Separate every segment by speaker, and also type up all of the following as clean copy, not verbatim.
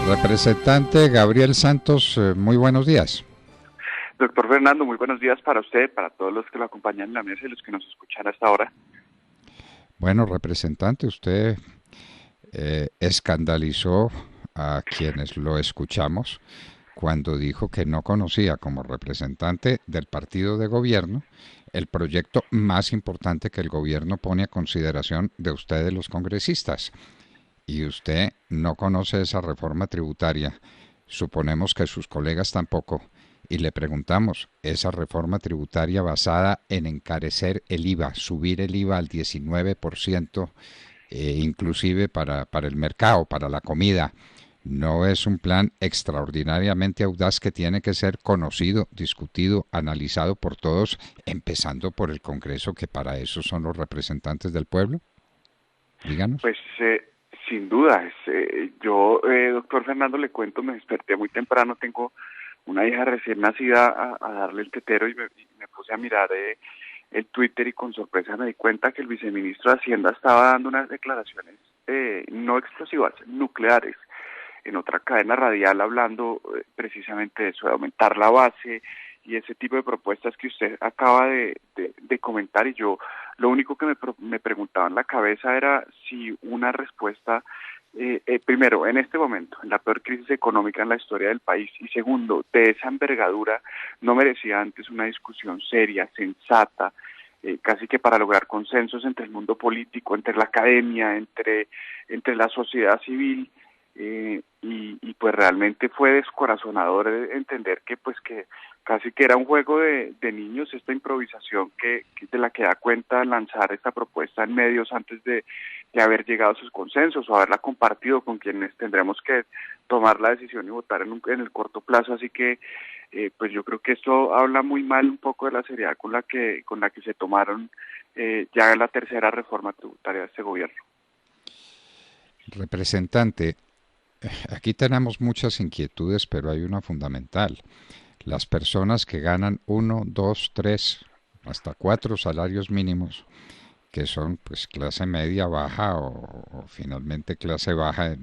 Speaker 1: Representante Gabriel Santos, muy buenos días.
Speaker 2: Doctor Fernando, muy buenos días para usted, para todos los que lo acompañan en la mesa y los que nos escuchan hasta ahora.
Speaker 1: Bueno, representante, usted escandalizó a quienes lo escuchamos cuando dijo que no conocía como representante del partido de gobierno el proyecto más importante que el gobierno pone a consideración de ustedes los congresistas. Y usted no conoce esa reforma tributaria. Suponemos que sus colegas tampoco. Y le preguntamos, esa reforma tributaria basada en encarecer el IVA, subir el IVA al 19%, inclusive para el mercado, para la comida, ¿no es un plan extraordinariamente audaz que tiene que ser conocido, discutido, analizado por todos, empezando por el Congreso, que para eso son los representantes del pueblo? Díganos.
Speaker 2: Pues sin duda, yo, doctor Fernando, le cuento, me desperté muy temprano, tengo una hija recién nacida a darle el tetero y me puse a mirar el Twitter y con sorpresa me di cuenta que el viceministro de Hacienda estaba dando unas declaraciones no explosivas, nucleares, en otra cadena radial hablando precisamente de eso, de aumentar la base y ese tipo de propuestas que usted acaba de comentar. Y yo lo único que me preguntaba en la cabeza era si una respuesta, primero, en este momento, en la peor crisis económica en la historia del país, y segundo, de esa envergadura, no merecía antes una discusión seria, sensata, casi que para lograr consensos entre el mundo político, entre la academia, entre la sociedad civil. Y pues realmente fue descorazonador entender que pues que casi que era un juego de niños, esta improvisación que de la que da cuenta lanzar esta propuesta en medios antes de haber llegado a sus consensos o haberla compartido con quienes tendremos que tomar la decisión y votar en el corto plazo. Así que pues yo creo que esto habla muy mal un poco de la seriedad con la que se tomaron ya la tercera reforma tributaria de este gobierno.
Speaker 1: Representante, aquí tenemos muchas inquietudes, pero hay una fundamental. Las personas que ganan 1, 2, 3, hasta 4 salarios mínimos, que son pues clase media, baja o finalmente clase baja,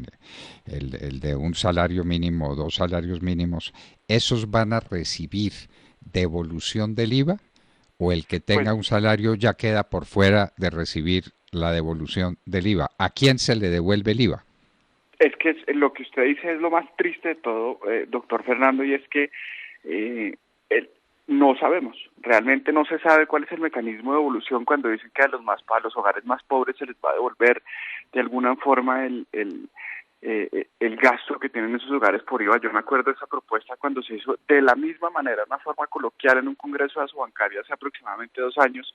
Speaker 1: el de un salario mínimo o 2 salarios mínimos, ¿esos van a recibir devolución del IVA? ¿O el que
Speaker 2: Pues
Speaker 1: tenga un salario ya queda por fuera de recibir la devolución del IVA? ¿A quién se le devuelve el IVA?
Speaker 2: es que lo que usted dice es lo más triste de todo, doctor Fernando, y es que no sabemos, realmente no se sabe cuál es el mecanismo de devolución cuando dicen que a los hogares más pobres se les va a devolver de alguna forma el gasto que tienen esos hogares por IVA. Yo me acuerdo de esa propuesta cuando se hizo de la misma manera, una forma coloquial en un congreso de Asobancaria hace aproximadamente 2 años,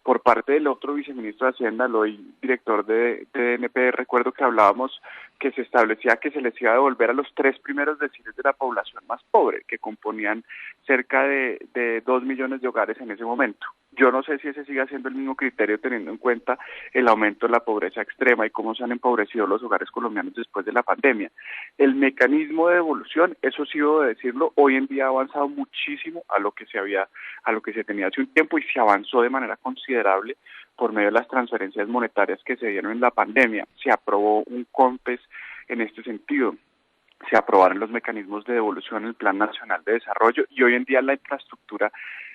Speaker 2: por parte del otro viceministro de Hacienda, el hoy director de DNP. Recuerdo que hablábamos que se establecía que se les iba a devolver a los 3 primeros deciles de la población más pobre, que componían cerca de 2 millones de hogares en ese momento. Yo no sé si ese sigue siendo el mismo criterio teniendo en cuenta el aumento de la pobreza extrema y cómo se han empobrecido los hogares colombianos después de la pandemia. El mecanismo de devolución, eso sí debo decirlo, hoy en día ha avanzado muchísimo a lo que se tenía hace un tiempo y se avanzó de manera considerable por medio de las transferencias monetarias que se dieron en la pandemia. Se aprobó un COMPES en este sentido. Se aprobaron los mecanismos de devolución en el Plan Nacional de Desarrollo y hoy en día la infraestructura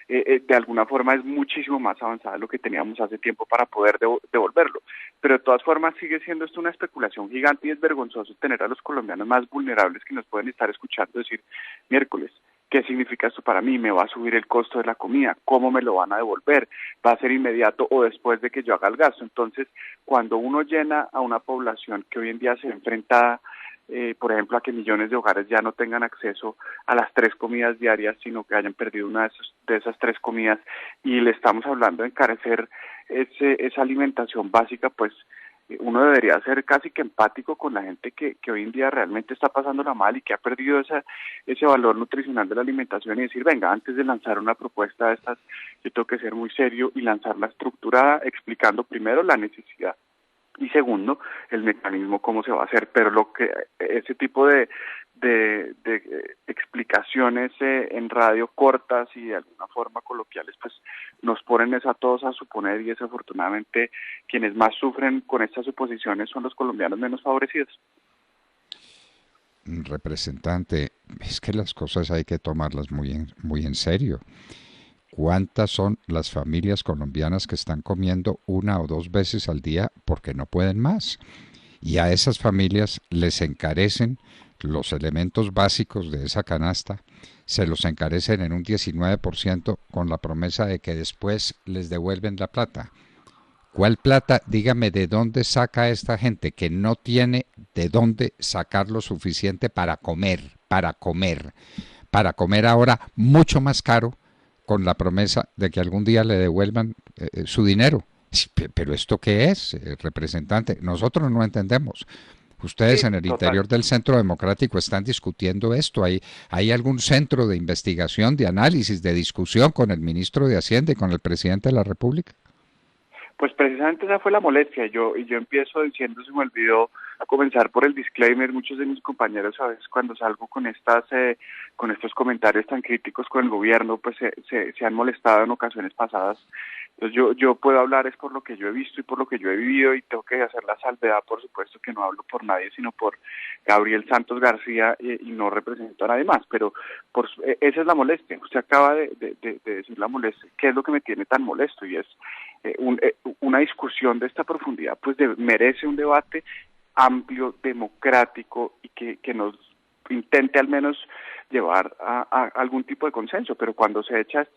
Speaker 2: de alguna forma es muchísimo más avanzada de lo que teníamos hace tiempo para poder devolverlo. Pero de todas formas sigue siendo esto una especulación gigante y es vergonzoso tener a los colombianos más vulnerables que nos pueden estar escuchando decir miércoles, ¿qué significa esto para mí? ¿Me va a subir el costo de la comida? ¿Cómo me lo van a devolver? ¿Va a ser inmediato o después de que yo haga el gasto? Entonces, cuando uno llena a una población que hoy en día se ve enfrentada por ejemplo, a que millones de hogares ya no tengan acceso a las 3 comidas diarias, sino que hayan perdido una de esas 3 comidas, y le estamos hablando de encarecer esa alimentación básica, pues uno debería ser casi que empático con la gente que hoy en día realmente está pasándola mal y que ha perdido ese valor nutricional de la alimentación y decir, venga, antes de lanzar una propuesta de estas, yo tengo que ser muy serio y lanzarla estructurada, explicando primero la necesidad y segundo, el mecanismo cómo se va a hacer. Pero ese tipo de explicaciones en radio cortas y de alguna forma coloquiales, pues nos ponen a todos a suponer, y desafortunadamente quienes más sufren con estas suposiciones son los colombianos menos favorecidos.
Speaker 1: Representante, es que las cosas hay que tomarlas muy en serio. ¿Cuántas son las familias colombianas que están comiendo una o dos veces al día porque no pueden más? Y a esas familias les encarecen los elementos básicos de esa canasta, se los encarecen en un 19% con la promesa de que después les devuelven la plata. ¿Cuál plata? Dígame de dónde saca esta gente que no tiene de dónde sacar lo suficiente para comer ahora mucho más caro con la promesa de que algún día le devuelvan su dinero. Pero ¿esto qué es, representante? Nosotros no entendemos. Ustedes
Speaker 2: Sí,
Speaker 1: en el
Speaker 2: total.
Speaker 1: interior del Centro Democrático están discutiendo esto. ¿Hay algún centro de investigación, de análisis, de discusión con el ministro de Hacienda y con el presidente de la República?
Speaker 2: Pues precisamente esa fue la molestia. Yo empiezo diciendo, se me olvidó comenzar por el disclaimer. Muchos de mis compañeros a veces cuando salgo con estos comentarios tan críticos con el gobierno, pues se han molestado en ocasiones pasadas. Entonces yo puedo hablar es por lo que yo he visto y por lo que yo he vivido, y tengo que hacer la salvedad, por supuesto que no hablo por nadie, sino por Gabriel Santos García, y no represento a nadie más, pero esa es la molestia. Usted acaba de decir la molestia. ¿Qué es lo que me tiene tan molesto? Y es una discusión de esta profundidad, pues merece un debate amplio, democrático, y que nos intente al menos llevar a algún tipo de consenso. Pero cuando se echa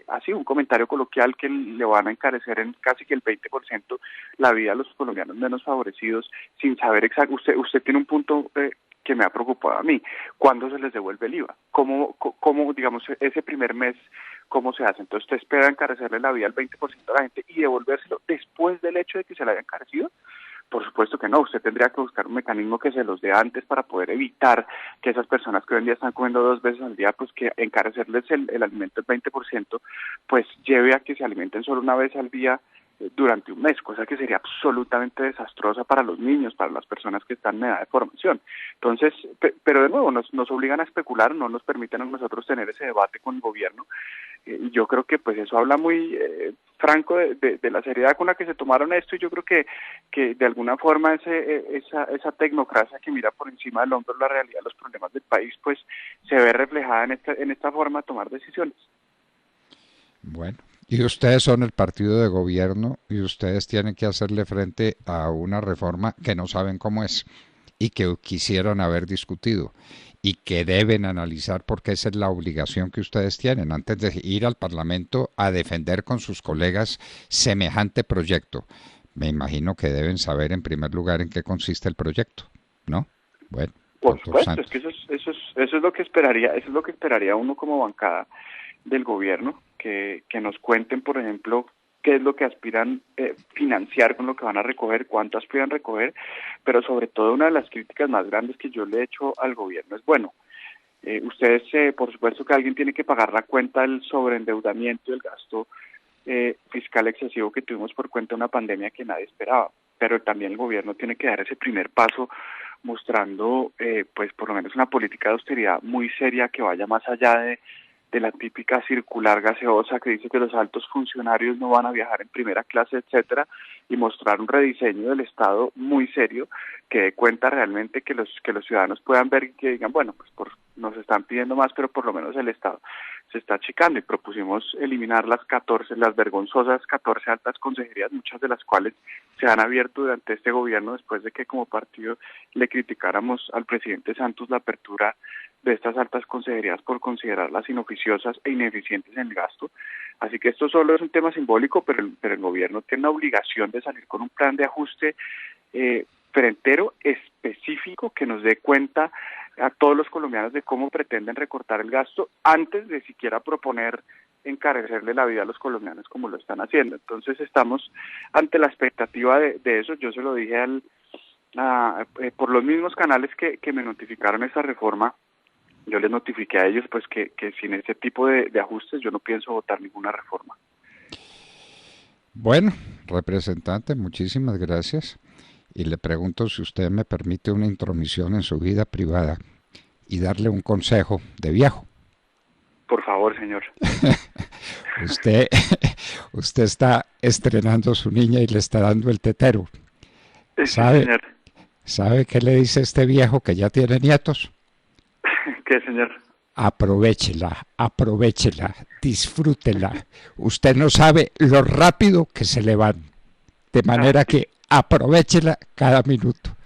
Speaker 2: así un comentario coloquial que le van a encarecer en casi que el 20% la vida a los colombianos menos favorecidos, sin saber exacto, usted tiene un punto que me ha preocupado a mí: ¿cuándo se les devuelve el IVA? ¿Cómo digamos, ese primer mes, cómo se hace? Entonces, ¿usted espera encarecerle la vida al 20% de la gente y devolvérselo después del hecho de que se le haya encarecido? Por supuesto que no. Usted tendría que buscar un mecanismo que se los dé antes para poder evitar que esas personas que hoy en día están comiendo dos veces al día, pues que encarecerles el alimento el 20%, pues lleve a que se alimenten solo una vez al día durante un mes, cosa que sería absolutamente desastrosa para los niños, para las personas que están en edad de formación. Entonces, pero de nuevo, nos obligan a especular, no nos permiten a nosotros tener ese debate con el gobierno. Y yo creo que pues eso habla muy franco de la seriedad con la que se tomaron esto, y yo creo que de alguna forma esa tecnocracia que mira por encima del hombro la realidad de los problemas del país, pues se ve reflejada en esta forma de tomar decisiones.
Speaker 1: Bueno, y ustedes son el partido de gobierno y ustedes tienen que hacerle frente a una reforma que no saben cómo es y que quisieran haber discutido y que deben analizar, porque esa es la obligación que ustedes tienen antes de ir al Parlamento a defender con sus colegas semejante proyecto. Me imagino que deben saber en primer lugar en qué consiste el proyecto, ¿no? Bueno,
Speaker 2: Por
Speaker 1: doctor
Speaker 2: supuesto, es que
Speaker 1: Santos.
Speaker 2: eso es lo que esperaría, eso es lo que esperaría uno como bancada del gobierno, que nos cuenten, por ejemplo, qué es lo que aspiran financiar con lo que van a recoger, cuánto aspiran recoger, pero sobre todo una de las críticas más grandes que yo le he hecho al gobierno es, bueno, ustedes, por supuesto que alguien tiene que pagar la cuenta del sobreendeudamiento y el gasto fiscal excesivo que tuvimos por cuenta de una pandemia que nadie esperaba, pero también el gobierno tiene que dar ese primer paso mostrando, pues por lo menos una política de austeridad muy seria que vaya más allá de la típica circular gaseosa que dice que los altos funcionarios no van a viajar en primera clase, etcétera, y mostrar un rediseño del Estado muy serio que dé cuenta realmente que los ciudadanos puedan ver y que digan, bueno, pues nos están pidiendo más, pero por lo menos el Estado se está achicando. Y propusimos eliminar las vergonzosas 14 altas consejerías, muchas de las cuales se han abierto durante este gobierno después de que como partido le criticáramos al presidente Santos la apertura de estas altas consejerías por considerarlas inoficiosas e ineficientes en el gasto. Así que esto solo es un tema simbólico, pero el gobierno tiene la obligación de salir con un plan de ajuste frentero, específico, que nos dé cuenta a todos los colombianos de cómo pretenden recortar el gasto antes de siquiera proponer encarecerle la vida a los colombianos como lo están haciendo. Entonces estamos ante la expectativa de eso. Yo se lo dije por los mismos canales que me notificaron esta reforma. Yo les notifiqué a ellos pues que sin ese tipo de ajustes yo no pienso votar ninguna reforma.
Speaker 1: Bueno, representante, muchísimas gracias. Y le pregunto si usted me permite una intromisión en su vida privada y darle un consejo de viejo.
Speaker 2: Por favor, señor.
Speaker 1: Usted, usted está estrenando su niña y le está dando el tetero.
Speaker 2: Sí,
Speaker 1: ¿Sabe,
Speaker 2: señor.
Speaker 1: ¿Sabe qué le dice este viejo que ya tiene nietos?
Speaker 2: ¿Qué, señor?
Speaker 1: Aprovéchela, aprovéchela, disfrútela. Usted no sabe lo rápido que se le van. De manera que aprovéchela cada minuto.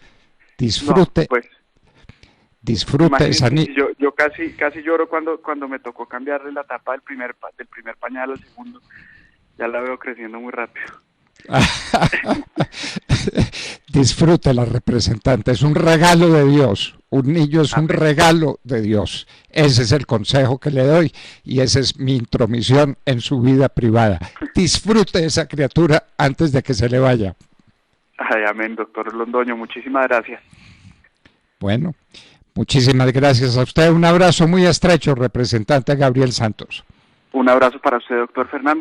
Speaker 1: Disfrute,
Speaker 2: No, pues,
Speaker 1: disfrute esa
Speaker 2: imagínese, yo casi lloro cuando me tocó cambiarle la tapa del primer pañal al segundo. Ya la veo creciendo muy rápido.
Speaker 1: Disfrútela, representante. Es un regalo de Dios. Un niño es un regalo de Dios. Ese es el consejo que le doy y esa es mi intromisión en su vida privada. Disfrute esa criatura antes de que se le vaya.
Speaker 2: Ay, amén, doctor Londoño. Muchísimas gracias.
Speaker 1: Bueno, muchísimas gracias a usted. Un abrazo muy estrecho, representante Gabriel Santos.
Speaker 2: Un abrazo para usted, doctor Fernando.